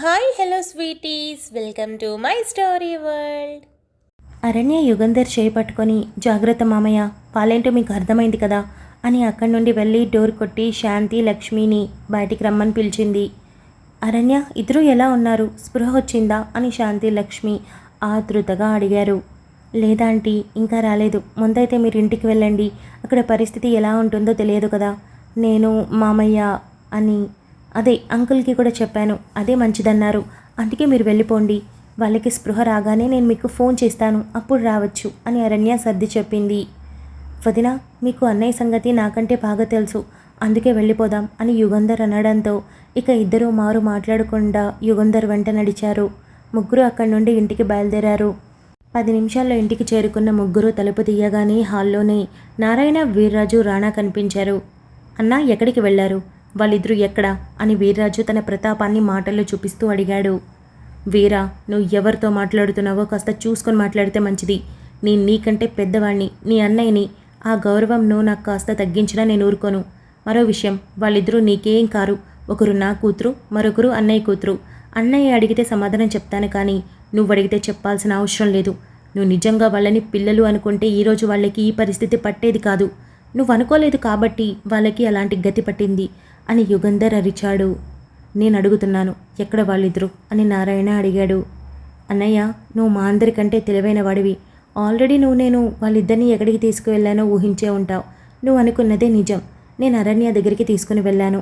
Hi hello sweeties, welcome to my story world. అరణ్య యుగంధర్ చేయి పట్టుకొని, జాగ్రత్త మామయ్య, పాలేంటో మీకు అర్థమైంది కదా అని అక్కడి నుండి వెళ్ళి డోర్ కొట్టి శాంతి లక్ష్మిని బయటికి రమ్మని పిలిచింది. అరణ్య, ఇద్దరూ ఎలా ఉన్నారు, స్పృహ వచ్చిందా అని శాంతి లక్ష్మి ఆతృతగా అడిగారు. లేదా ఆంటీ, ఇంకా రాలేదు. ముందైతే మీరు ఇంటికి వెళ్ళండి, అక్కడ పరిస్థితి ఎలా ఉంటుందో తెలియదు కదా. నేను మామయ్య అని అదే అంకుల్కి కూడా చెప్పాను, అదే మంచిదన్నారు. అందుకే మీరు వెళ్ళిపోండి, వాళ్ళకి స్పృహ రాగానే నేను మీకు ఫోన్ చేస్తాను, అప్పుడు రావచ్చు అని అరణ్య సర్ది చెప్పింది. వదిన, మీకు అన్నయ్య సంగతి నాకంటే బాగా తెలుసు, అందుకే వెళ్ళిపోదాం అని యుగంధర్ అనడంతో ఇక ఇద్దరూ మారు మాట్లాడకుండా యుగంధర్ వెంట నడిచారు. ముగ్గురు అక్కడి నుండి ఇంటికి బయలుదేరారు. 10 నిమిషాల్లో ఇంటికి చేరుకున్న ముగ్గురు తలుపు తీయగానే హాల్లోనే నారాయణ, వీర్రాజు, రాణా కనిపించారు. అన్నా, ఎక్కడికి వెళ్ళారు, వాళ్ళిద్దరూ ఎక్కడా అని వీర్రాజు తన ప్రతాపాన్ని మాటల్లో చూపిస్తూ అడిగాడు. వీరా, నువ్వు ఎవరితో మాట్లాడుతున్నావో కాస్త చూసుకొని మాట్లాడితే మంచిది. నేను నీకంటే పెద్దవాణ్ణి, నీ అన్నయ్యని. ఆ గౌరవం నువ్వు నాకు కాస్త తగ్గించినా నేను ఊరుకోను. మరో విషయం, వాళ్ళిద్దరూ నీకేం కారు. ఒకరు నా కూతురు, మరొకరు అన్నయ్య కూతురు. అన్నయ్య అడిగితే సమాధానం చెప్తాను, కానీ నువ్వు అడిగితే చెప్పాల్సిన అవసరం లేదు. నువ్వు నిజంగా వాళ్ళని పిల్లలు అనుకుంటే ఈరోజు వాళ్ళకి ఈ పరిస్థితి పట్టేది కాదు. నువ్వు అనుకోలేదు కాబట్టి వాళ్ళకి అలాంటి గతి పట్టింది అని యుగంధర్ అరిచాడు. నేను అడుగుతున్నాను, ఎక్కడ వాళ్ళిద్దరు అని నారాయణ అడిగాడు. అన్నయ్య, నువ్వు మా అందరికంటే తెలివైన వాడివి. ఆల్రెడీ నేను వాళ్ళిద్దరినీ ఎక్కడికి తీసుకువెళ్ళానో ఊహించే ఉంటావు. నువ్వు అనుకున్నదే నిజం. నేను అరణ్య దగ్గరికి తీసుకుని వెళ్ళాను.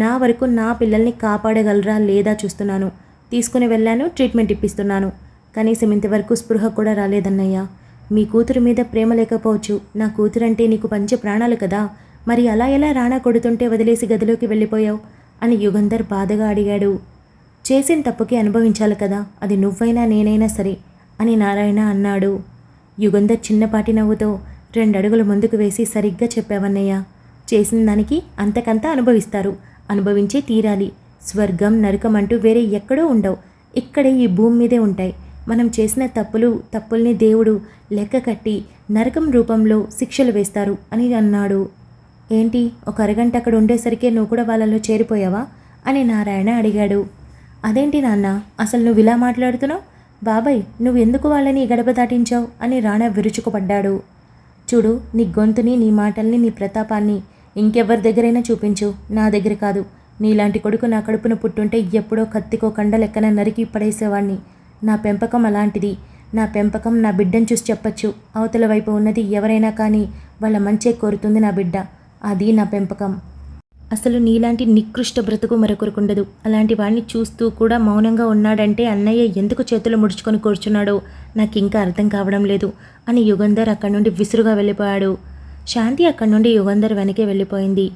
నా వరకు నా పిల్లల్ని కాపాడగలరా లేదా చూస్తున్నాను. తీసుకుని వెళ్ళాను, ట్రీట్మెంట్ ఇప్పిస్తున్నాను. కనీసం ఇంతవరకు స్పృహ కూడా రాలేదన్నయ్య. మీ కూతురు మీద ప్రేమ లేకపోవచ్చు, నా కూతురంటే నీకు పంచ ప్రాణాలు కదా. మరి అలా ఎలా రాణా కొడుతుంటే వదిలేసి గదిలోకి వెళ్ళిపోయావు అని యుగంధర్ బాధగా అడిగాడు. చేసిన తప్పుకి అనుభవించాలి కదా, అది నువ్వైనా నేనైనా సరే అని నారాయణ అన్నాడు. యుగంధర్ చిన్నపాటి నవ్వుతో 2 అడుగులు ముందుకు వేసి, సరిగ్గా చెప్పావన్నయ్య. చేసిన దానికి అంతకంతా అనుభవిస్తారు, అనుభవించే తీరాలి. స్వర్గం నరకం అంటూ వేరే ఎక్కడో ఉండవు, ఇక్కడే ఈ భూమి మీదే ఉంటాయి. మనం చేసిన తప్పుల్ని దేవుడు లెక్క కట్టి నరకం రూపంలో శిక్షలు వేస్తారు అని అన్నాడు. ఏంటి, ఒక అరగంట అక్కడ ఉండేసరికే నువ్వు కూడా వాళ్ళలో చేరిపోయావా అని నారాయణ అడిగాడు. అదేంటి నాన్న, అసలు నువ్వు ఇలా మాట్లాడుతున్నావు? బాబాయ్, నువ్వు ఎందుకు వాళ్ళని గడప దాటించావు అని రాణా విరుచుకుపడ్డాడు. చూడు, నీ గొంతుని, నీ మాటల్ని, నీ ప్రతాపాన్ని ఇంకెవరి దగ్గరైనా చూపించు, నా దగ్గర కాదు. నీలాంటి కొడుకు నా కడుపున పుట్టుంటే ఎప్పుడో కత్తికో కండ లెక్కన నరికి పడేసేవాణ్ణి. నా పెంపకం అలాంటిది. నా పెంపకం నా బిడ్డను చూసి చెప్పచ్చు. అవతల వైపు ఉన్నది ఎవరైనా కానీ వాళ్ళ మంచే కోరుతుంది నా బిడ్డ. అది నా పెంపకం. అసలు నీలాంటి నికృష్ట బ్రతుకు మరొకరుకుండదు. అలాంటి వాడిని చూస్తూ కూడా మౌనంగా ఉన్నాడంటే అన్నయ్య ఎందుకు చేతులు ముడుచుకొని కూర్చున్నాడో నాకు ఇంకా అర్థం కావడం లేదు అని యుగంధర్ అక్కడి నుండి విసురుగా వెళ్ళిపోయాడు. శాంతి అక్కడి నుండి యుగంధర్ వెనకే వెళ్ళిపోయింది.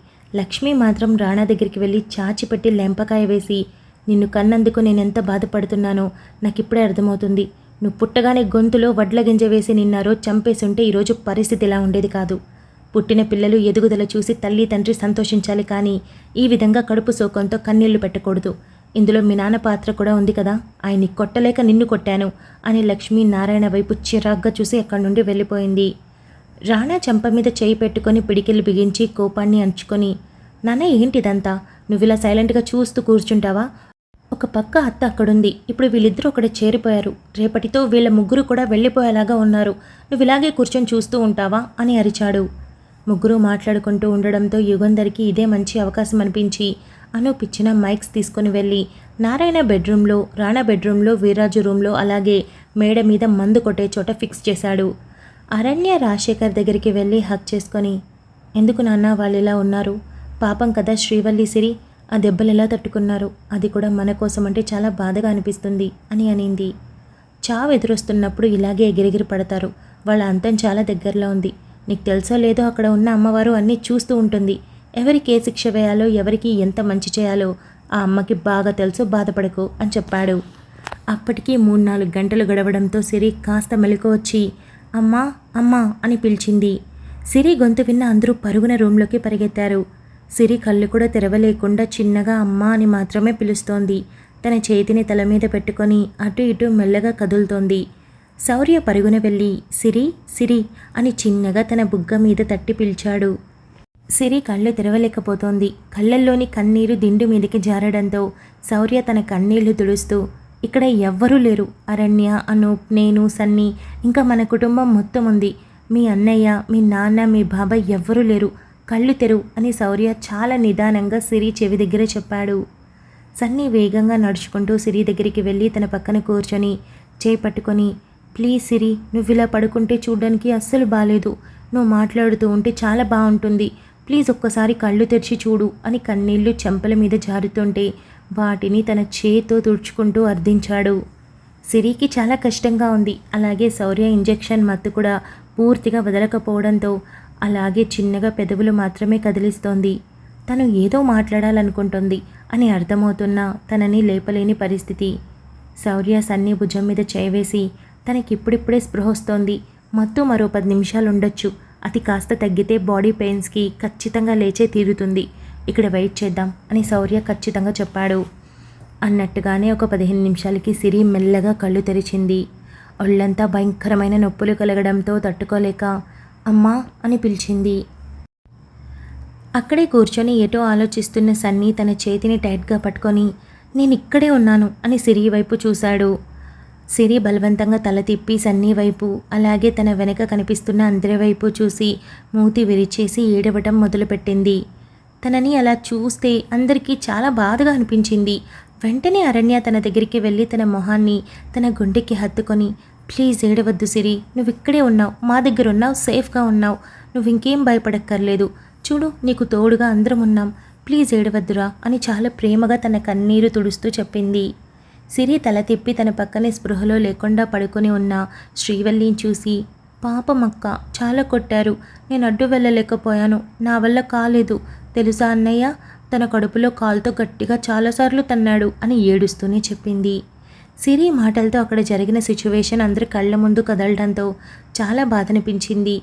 లక్ష్మి మాత్రం రాణా దగ్గరికి వెళ్ళి చాచిపెట్టి లెంపకాయ వేసి, నిన్ను కన్నందుకు నేనెంత బాధపడుతున్నానో నాకిప్పుడే అర్థమవుతుంది. నువ్వు పుట్టగానే గొంతులో వడ్ల గింజ వేసి నిన్నారో చంపేసి ఉంటే ఈరోజు పరిస్థితి ఇలా ఉండేది కాదు. పుట్టిన పిల్లలు ఎదుగుదల చూసి తల్లి తండ్రి సంతోషించాలి, కానీ ఈ విధంగా కడుపు సోకంతో కన్నీళ్లు పెట్టకూడదు. ఇందులో మీ నాన్న పాత్ర కూడా ఉంది కదా. ఆయన్ని కొట్టలేక నిన్ను కొట్టాను అని లక్ష్మి నారాయణ వైపు చిరాగ్గా చూసి అక్కడి నుండి వెళ్ళిపోయింది. రాణా చెంప మీద చేయి పెట్టుకొని పిడికిలు బిగించి కోపాన్ని అంచుకొని, నాన్న ఏంటిదంతా, నువ్వు ఇలా సైలెంట్గా చూస్తూ కూర్చుంటావా? ఒక పక్క అత్త అక్కడుంది, ఇప్పుడు వీళ్ళిద్దరూ అక్కడ చేరిపోయారు. రేపటితో వీళ్ళ ముగ్గురు కూడా వెళ్ళిపోయేలాగా ఉన్నారు. నువ్వు ఇలాగే కూర్చొని చూస్తూ ఉంటావా అని అరిచాడు. ముగ్గురు మాట్లాడుకుంటూ ఉండడంతో యుగంధర్కి ఇదే మంచి అవకాశం అనిపించి పిచ్చిన మైక్స్ తీసుకొని వెళ్ళి నారాయణ బెడ్రూమ్లో, రాణా బెడ్రూమ్లో, వీర్రాజు రూమ్లో, అలాగే మేడ మీద మందు కొట్టే చోట ఫిక్స్ చేశాడు. అరణ్య రాజశేఖర్ దగ్గరికి వెళ్ళి హక్ చేసుకొని, ఎందుకు నాన్న వాళ్ళు ఇలా ఉన్నారు? పాపం కదా శ్రీవల్లి, సిరి, ఆ దెబ్బలు ఎలా తట్టుకున్నారు? అది కూడా మన కోసం అంటే చాలా బాధగా అనిపిస్తుంది అని అనింది. చావు ఎదురొస్తున్నప్పుడు ఇలాగే ఎగిరెగిరి పడతారు. వాళ్ళ అంతం చాలా దగ్గరలో ఉంది. నీకు తెలుసో లేదో అక్కడ ఉన్న అమ్మవారు అన్నీ చూస్తూ ఉంటుంది. ఎవరికి ఏ శిక్ష వేయాలో, ఎవరికి ఎంత మంచి చేయాలో ఆ అమ్మకి బాగా తెలుసు, బాధపడకు అని చెప్పాడు. అప్పటికీ 3-4 గంటలు గడవడంతో సిరి కాస్త మెలకు వచ్చి, అమ్మా అమ్మా అని పిలిచింది. సిరి గొంతు విన్న అందరూ పరుగున రూమ్లోకి పరిగెత్తారు. సిరి కళ్ళు కూడా తెరవలేకుండా చిన్నగా అమ్మా అని మాత్రమే పిలుస్తోంది. తన చేతిని తల మీద పెట్టుకొని అటు ఇటు మెల్లగా కదులుతోంది. శౌర్య పరుగున వెళ్ళి సిరి సిరి అని చిన్నగా తన బుగ్గ మీద తట్టి పిలిచాడు. సిరి కళ్ళు తెరవలేకపోతోంది. కళ్ళల్లోని కన్నీరు దిండు మీదకి జారడంతో శౌర్య తన కన్నీళ్లు తుడుస్తూ, ఇక్కడ ఎవ్వరూ లేరు. అరణ్య, అనూప్, నేను, సన్నీ, ఇంకా మన కుటుంబం మొత్తం ఉంది. మీ అన్నయ్య, మీ నాన్న, మీ బాబాయ్ ఎవ్వరూ లేరు. కళ్ళు తెరువు అని శౌర్య చాలా నిదానంగా సిరి చెవి దగ్గర చెప్పాడు. సన్నీ వేగంగా నడుచుకుంటూ సిరి దగ్గరికి వెళ్ళి తన పక్కన కూర్చొని చేయి పట్టుకొని, ప్లీజ్ సిరి, నువ్విలా పడుకుంటే చూడ్డానికి అస్సలు బాలేదు. నువ్వు మాట్లాడుతూ ఉంటే చాలా బాగుంటుంది. ప్లీజ్ ఒక్కసారి కళ్ళు తెరిచి చూడు అని కన్నీళ్లు చెంపల మీద జారుతుంటే వాటిని తన చేత్తో తుడుచుకుంటూ అర్థించాడు. సిరికి చాలా కష్టంగా ఉంది. అలాగే శౌర్య ఇంజెక్షన్ మత్తు కూడా పూర్తిగా వదలకపోవడంతో అలాగే చిన్నగా పెదవులు మాత్రమే కదిలిస్తోంది. తను ఏదో మాట్లాడాలనుకుంటుంది అని అర్థమవుతున్నా తనని లేపలేని పరిస్థితి. శౌర్య సన్నీ భుజం మీద చేయవేసి, తనకిప్పుడిప్పుడే స్పృహ వస్తోంది, మత్తు మరో 10 నిమిషాలు ఉండొచ్చు, అది కాస్త తగ్గితే బాడీ పెయిన్స్కి ఖచ్చితంగా లేచే తీరుతుంది, ఇక్కడ వెయిట్ చేద్దాం అని శౌర్య ఖచ్చితంగా చెప్పాడు. అన్నట్టుగానే ఒక 15 నిమిషాలకి సిరి మెల్లగా కళ్ళు తెరిచింది. ఒళ్ళంతా భయంకరమైన నొప్పులు కలగడంతో తట్టుకోలేక అమ్మా అని పిలిచింది. అక్కడే కూర్చొని ఏటో ఆలోచిస్తున్న సన్నీ తన చేతిని టైట్గా పట్టుకొని, నేను ఇక్కడే ఉన్నాను అని సిరి వైపు చూశాడు. సిరి బలవంతంగా తల తిప్పి సన్నీ వైపు, అలాగే తన వెనక కనిపిస్తున్న అందరి వైపు చూసి మూతి విరిచేసి ఏడవటం మొదలుపెట్టింది. తనని అలా చూస్తే అందరికీ చాలా బాధగా అనిపించింది. వెంటనే అరణ్య తన దగ్గరికి వెళ్ళి తన మొహాన్ని తన గుండెకి హత్తుకొని, ప్లీజ్ ఏడవద్దు సిరి, నువ్వు ఇక్కడే ఉన్నావు, మా దగ్గర ఉన్నావు, సేఫ్గా ఉన్నావు, నువ్వు ఇంకేం భయపడక్కర్లేదు, చూడు నీకు తోడుగా అందరం ఉన్నాం, ప్లీజ్ ఏడవద్దురా అని చాలా ప్రేమగా తన కన్నీరు తుడుస్తూ చెప్పింది. సిరి తల తిప్పి తన పక్కనే స్పృహలో లేకుండా పడుకొని ఉన్న శ్రీవల్లిని చూసి, పాపమక్క, చాలా కొట్టారు, నేను అడ్డు వెళ్ళలేకపోయాను, నా వల్ల కాలేదు తెలుసా అన్నయ్య, తన కడుపులో కాలుతో గట్టిగా చాలాసార్లు తన్నాడు అని ఏడుస్తూనే చెప్పింది. సిరి మాటలతో అక్కడ జరిగిన సిచ్యువేషన్ అందరి కళ్ళ ముందు కదలడంతో చాలా బాధనిపించింది.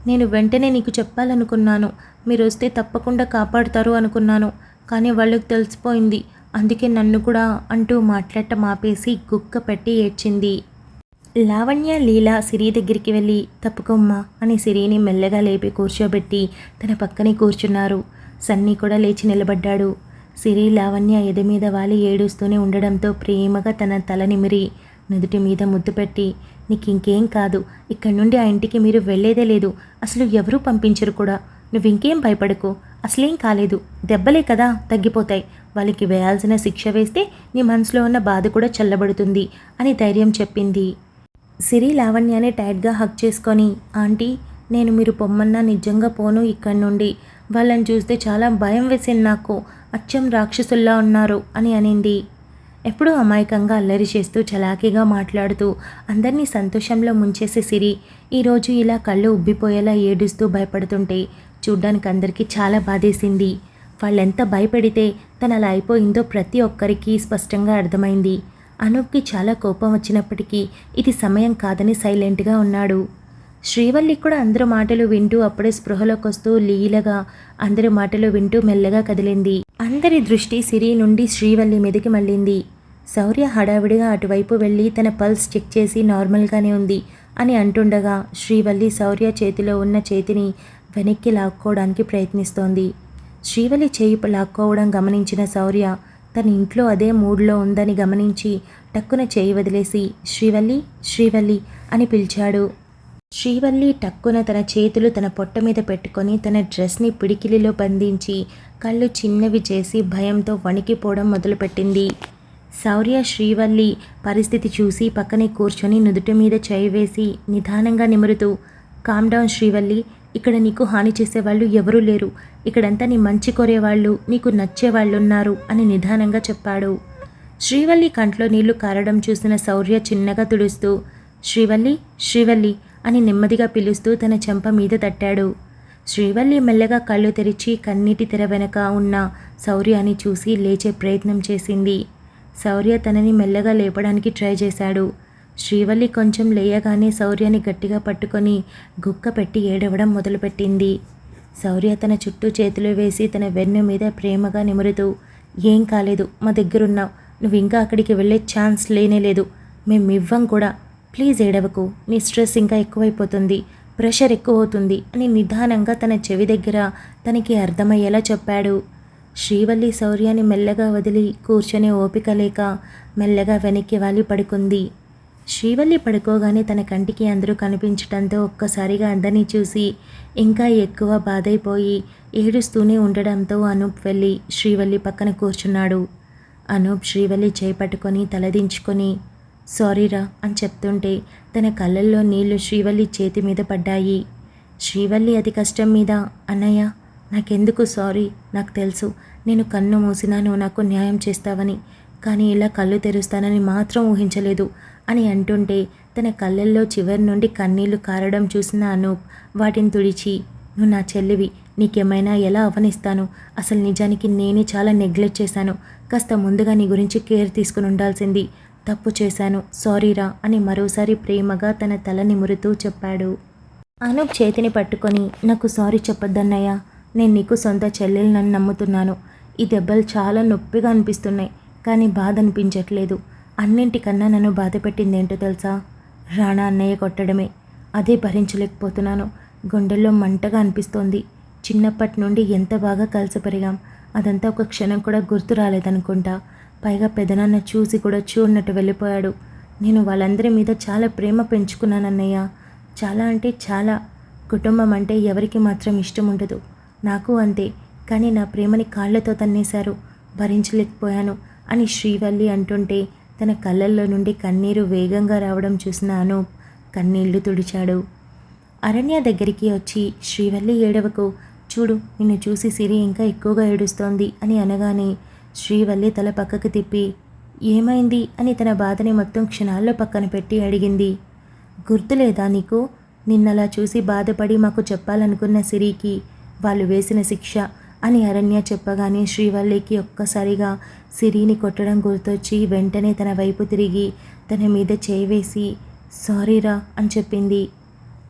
నేను వెంటనే నీకు చెప్పాలనుకున్నాను, మీరు వస్తే తప్పకుండా కాపాడుతారు అనుకున్నాను, కానీ వాళ్ళకి తెలిసిపోయింది, అందుకే నన్ను కూడా అంటూ మాట్లాడటం ఆపేసి గుక్క పెట్టి ఏడ్చింది. లావణ్య, లీల సిరి దగ్గరికి వెళ్ళి తప్పుకోమ్మా అని సిరిని మెల్లగా లేపి కూర్చోబెట్టి తన పక్కనే కూర్చున్నారు. సన్నీ కూడా లేచి నిలబడ్డాడు. సిరి లావణ్య ఎద మీద వాలి ఏడుస్తూనే ఉండడంతో ప్రేమగా తన తల నిమిరి నుదుటి మీద ముద్దు పెట్టి, నీకు ఇంకేం కాదు, ఇక్కడి నుండి ఆ ఇంటికి మీరు వెళ్ళేదే లేదు, అసలు ఎవరూ పంపించరు కూడా, నువ్వు ఇంకేం భయపడకు, అసలేం కాలేదు, దెబ్బలే కదా తగ్గిపోతాయి, వాళ్ళకి వేయాల్సిన శిక్ష వేస్తే నీ మనసులో ఉన్న బాధ కూడా చల్లబడుతుంది అని ధైర్యం చెప్పింది. సిరి లావణ్యాన్ని టైట్గా హగ్ చేసుకొని, ఆంటీ నేను మీరు పొమ్మన్నా నిజంగా పోను ఇక్కడి నుండి, వాళ్ళని చూస్తే చాలా భయం వేసింది నాకు, అచ్చం రాక్షసుల్లా ఉన్నారు అని అనింది. ఎప్పుడూ అమాయకంగా అల్లరి చేస్తూ చలాకీగా మాట్లాడుతూ అందరినీ సంతోషంలో ముంచేసే సిరి ఈరోజు ఇలా కళ్ళు ఉబ్బిపోయేలా ఏడుస్తూ భయపడుతుంటే చూడ్డానికి అందరికీ చాలా బాధేసింది. వాళ్ళెంత భయపడితే తను అలా అయిపోయిందో ప్రతి ఒక్కరికి స్పష్టంగా అర్థమైంది. అనూప్కి చాలా కోపం వచ్చినప్పటికీ ఇది సమయం కాదని సైలెంట్గా ఉన్నాడు. శ్రీవల్లి కూడా అందరి మాటలు వింటూ అప్పుడే స్పృహలోకి వస్తూ లీలగా అందరి మాటలు వింటూ మెల్లగా కదిలింది. అందరి దృష్టి సిరి నుండి శ్రీవల్లి మీదకి మళ్ళింది. శౌర్య హడావిడిగా అటువైపు వెళ్ళి తన పల్స్ చెక్ చేసి నార్మల్గానే ఉంది అని అంటుండగా శ్రీవల్లి శౌర్య చేతిలో ఉన్న చేతిని వెనక్కి లాక్కోవడానికి ప్రయత్నిస్తోంది. శ్రీవల్లి చేయి లాక్కోవడం గమనించిన శౌర్య తన ఇంట్లో అదే మూడ్లో ఉందని గమనించి టక్కున చేయి వదిలేసి శ్రీవల్లి శ్రీవల్లి అని పిలిచాడు. శ్రీవల్లి టక్కున తన చేతులు తన పొట్ట మీద పెట్టుకొని తన డ్రెస్ని పిడికిలిలో బంధించి కళ్ళు చిన్నవి చేసి భయంతో వణికిపోవడం మొదలుపెట్టింది. శౌర్య శ్రీవల్లి పరిస్థితి చూసి పక్కనే కూర్చొని నుదుటి మీద చేయి వేసి నిదానంగా నిమురుతూ, కామ్ డౌన్ శ్రీవల్లి, ఇక్కడ నీకు హాని చేసేవాళ్ళు ఎవరూ లేరు, ఇక్కడంతా నీ మంచి కోరేవాళ్ళు, నీకు నచ్చేవాళ్ళున్నారు అని నిదానంగా చెప్పాడు. శ్రీవల్లి కంట్లో నీళ్లు కారడం చూసిన శౌర్య చిన్నగా తుడుస్తూ శ్రీవల్లి శ్రీవల్లి అని నెమ్మదిగా పిలుస్తూ తన చెంప మీద తట్టాడు. శ్రీవల్లి మెల్లగా కళ్ళు తెరిచి కన్నీటి తెర వెనక ఉన్న శౌర్యాన్ని చూసి లేచే ప్రయత్నం చేసింది. శౌర్య తనని మెల్లగా లేపడానికి ట్రై చేశాడు. శ్రీవల్లి కొంచెం లేయగానే శౌర్యాన్ని గట్టిగా పట్టుకొని గుక్క పెట్టి ఏడవడం మొదలుపెట్టింది. శౌర్య తన చుట్టూ చేతులు వేసి తన వెన్ను మీద ప్రేమగా నిమురుతూ, ఏం కాలేదు, మా దగ్గరున్నావు, నువ్వు ఇంకా అక్కడికి వెళ్ళే ఛాన్స్ లేనే లేదు, మేమివ్వం కూడా, ప్లీజ్ ఏడవకు, నీ స్ట్రెస్ ఇంకా ఎక్కువైపోతుంది, ప్రెషర్ ఎక్కువ అవుతుంది అని నిదానంగా తన చెవి దగ్గర తనకి అర్థమయ్యేలా చెప్పాడు. శ్రీవల్లి శౌర్యాన్ని మెల్లగా వదిలి కూర్చొని ఓపిక లేక మెల్లగా వెనక్కి వాలి పడుకుంది. శ్రీవల్లి పడుకోగానే తన కంటికి అందరూ కనిపించడంతో ఒక్కసారిగా అందరినీ చూసి ఇంకా ఎక్కువ బాధైపోయి ఏడుస్తూనే ఉండడంతో అనూప్ వెళ్ళి శ్రీవల్లి పక్కన కూర్చున్నాడు. అనూప్ శ్రీవల్లి చేపట్టుకొని తలదించుకొని సారీరా అని చెప్తుంటే తన కళ్ళల్లో నీళ్లు శ్రీవల్లి చేతి మీద పడ్డాయి. శ్రీవల్లి అతి కష్టం మీద అన్నయ్య నాకెందుకు సారీ, నాకు తెలుసు నేను కన్ను మూసినా నువ్వు నాకు న్యాయం చేస్తావని, కానీ ఇలా కళ్ళు తెరుస్తానని మాత్రం ఊహించలేదు అని అంటుంటే తన కళ్ళల్లో చివరి నుండి కన్నీళ్లు కారడం చూసిన అనూప్ వాటిని తుడిచి నువ్వు నా చెల్లివి, నీకేమైనా ఎలా అవనిస్తాను, అసలు నిజానికి నేనే చాలా నెగ్లెక్ట్ చేశాను, కాస్త ముందుగా నీ గురించి కేర్ తీసుకుని ఉండాల్సింది, తప్పు చేశాను సారీరా అని మరోసారి ప్రేమగా తన తల నిమురుతూ చెప్పాడు. అనూప్ చేతిని పట్టుకొని నాకు సారీ చెప్పొద్దన్నయ్య, నేను నీకు సొంత చెల్లెలు నన్ను నమ్ముతున్నాను, ఈ దెబ్బలు చాలా నొప్పిగా అనిపిస్తున్నాయి కానీ బాధ అనిపించట్లేదు, అన్నింటికన్నా నన్ను బాధ పెట్టిందేంటో తెలుసా, రాణా అన్నయ్య కొట్టడమే, అదే భరించలేకపోతున్నాను, గుండెల్లో మంటగా అనిపిస్తోంది, చిన్నప్పటి నుండి ఎంత బాగా కలిసి పెరిగాం, అదంతా ఒక క్షణం కూడా గుర్తు రాలేదనుకుంటా, పైగా పెదనాన్న చూసి కూడా చూడనట్టు వెళ్ళిపోయాడు, నేను వాళ్ళందరి మీద చాలా ప్రేమ పెంచుకున్నానన్నయ్య, చాలా అంటే చాలా, కుటుంబం అంటే ఎవరికి మాత్రం ఇష్టం ఉండదు, నాకు అంతే, కానీ నా ప్రేమని కాళ్లతో తన్నేశారు, భరించలేకపోయాను అని శ్రీవల్లి అంటుంటే తన కళ్ళల్లో నుండి కన్నీరు వేగంగా రావడం చూసిన అనూప్ కన్నీళ్లు తుడిచాడు. అరణ్య దగ్గరికి వచ్చి శ్రీవల్లి ఏడవకు, చూడు నిన్ను చూసి సిరి ఇంకా ఎక్కువగా ఏడుస్తోంది అని అనగానే శ్రీవల్లి తల పక్కకు తిప్పి ఏమైంది అని తన బాధని మొత్తం క్షణాల్లో పక్కన పెట్టి అడిగింది. గుర్తులేదా నీకు, నిన్నలా చూసి బాధపడి మాకు చెప్పాలనుకున్న సిరికి వాళ్ళు వేసిన శిక్ష అని అరణ్య చెప్పగానే శ్రీవల్లికి ఒక్కసారిగా సిరిని కొట్టడం గుర్తొచ్చి వెంటనే తన వైపు తిరిగి తన మీద చేవేసి సారీరా అని చెప్పింది.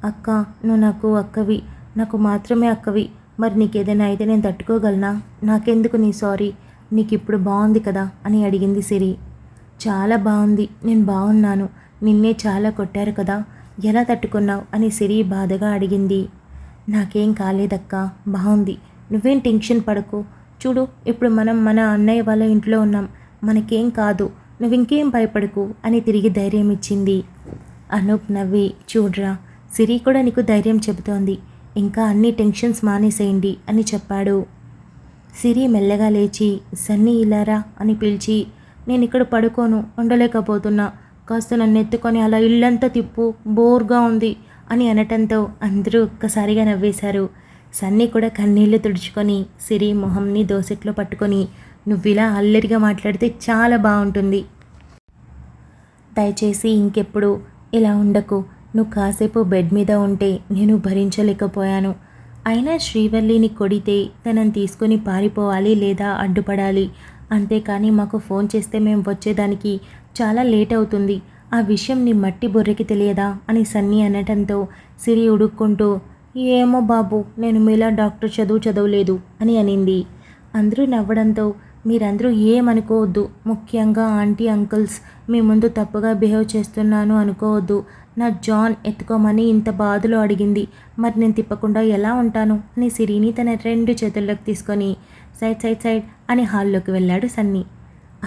అక్క నువ్వు నాకు అక్కవి, నాకు మాత్రమే అక్కవి, మరి నీకేదైనా అయితే నేను తట్టుకోగలనా, నాకెందుకు నీ సారీ, నీకు ఇప్పుడు బాగుంది కదా అని అడిగింది సిరి. చాలా బాగుంది, నేను బాగున్నాను, నిన్నే చాలా కొట్టారు కదా, ఎలా తట్టుకున్నావు అని సిరి బాధగా అడిగింది. నాకేం కాలేదక్కా, బాగుంది, నువ్వేం టెన్షన్ పడకు, చూడు ఇప్పుడు మనం మన అన్నయ్య వాళ్ళ ఇంట్లో ఉన్నాం, మనకేం కాదు, నువ్వు ఇంకేం భయపడకు అని తిరిగి ధైర్యం ఇచ్చింది. అనూప్ నవ్వి చూడ్రా సిరి కూడా నీకు ధైర్యం చెబుతోంది, ఇంకా అన్ని టెన్షన్స్ మానేసేయండి అని చెప్పాడు. సిరి మెల్లగా లేచి సన్నీ ఇలారా అని పిలిచి నేను ఇక్కడ పడుకోను, ఉండలేకపోతున్నా, కాస్త నన్ను ఎత్తుకొని అలా ఇల్లంతా తిప్పు, బోర్గా ఉంది అని అనటంతో అందరూ ఒక్కసారిగా నవ్వేశారు. సన్నీ కూడా కన్నీళ్లు తుడుచుకొని సిరి మొహంని దోసెట్లో పట్టుకొని నువ్విలా అల్లరిగా మాట్లాడితే చాలా బాగుంటుంది, దయచేసి ఇంకెప్పుడు ఇలా ఉండకు, నువ్వు కాసేపు బెడ్ మీద ఉంటే నేను భరించలేకపోయాను, అయినా శ్రీవల్లిని కొడితే తనని తీసుకొని పారిపోవాలి లేదా అడ్డుపడాలి, అంతేకాని మాకు ఫోన్ చేస్తే మేము వచ్చేదానికి చాలా లేట్ అవుతుంది, ఆ విషయం నీ మట్టి బుర్రకి తెలియదా అని సన్నీ అనటంతో సిరి ఉడుక్కుంటూ ఏమో బాబు నేను మీలా డాక్టర్ చదవలేదు అని అనింది. అందరూ నవ్వడంతో మీరందరూ ఏమనుకోవద్దు, ముఖ్యంగా ఆంటీ అంకుల్స్ మీ ముందు తప్పుగా బిహేవ్ చేస్తున్నాను అనుకోవద్దు, నా జాన్ ఎత్తుకోమని ఇంత బాధలో అడిగింది, మరి నేను తిప్పకుండా ఎలా ఉంటాను అని సిరిని తన 2 చేతుల్లోకి తీసుకొని సైడ్ సైడ్ సైడ్ అని హాల్లోకి వెళ్ళాడు సన్నీ.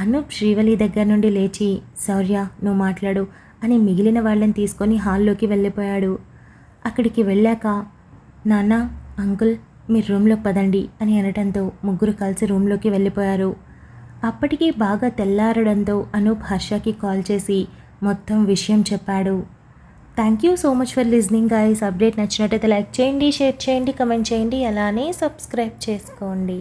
అనూప్ శ్రీవల్లి దగ్గర నుండి లేచి శౌర్య నువ్వు మాట్లాడు అని మిగిలిన వాళ్ళని తీసుకొని హాల్లోకి వెళ్ళిపోయాడు. అక్కడికి వెళ్ళాక నాన్న అంకుల్ మీరు రూమ్లోకి పదండి అని అనటంతో ముగ్గురు కలిసి రూమ్లోకి వెళ్ళిపోయారు. అప్పటికి బాగా తెల్లారడంతో అనూప్ హర్షకి కాల్ చేసి మొత్తం విషయం చెప్పాడు. Thank you so much for listening guys. Update నచ్చినట్టయితే లైక్ చేయండి, షేర్ చేయండి, కమెంట్ చేయండి, అలానే సబ్స్క్రైబ్ చేసుకోండి.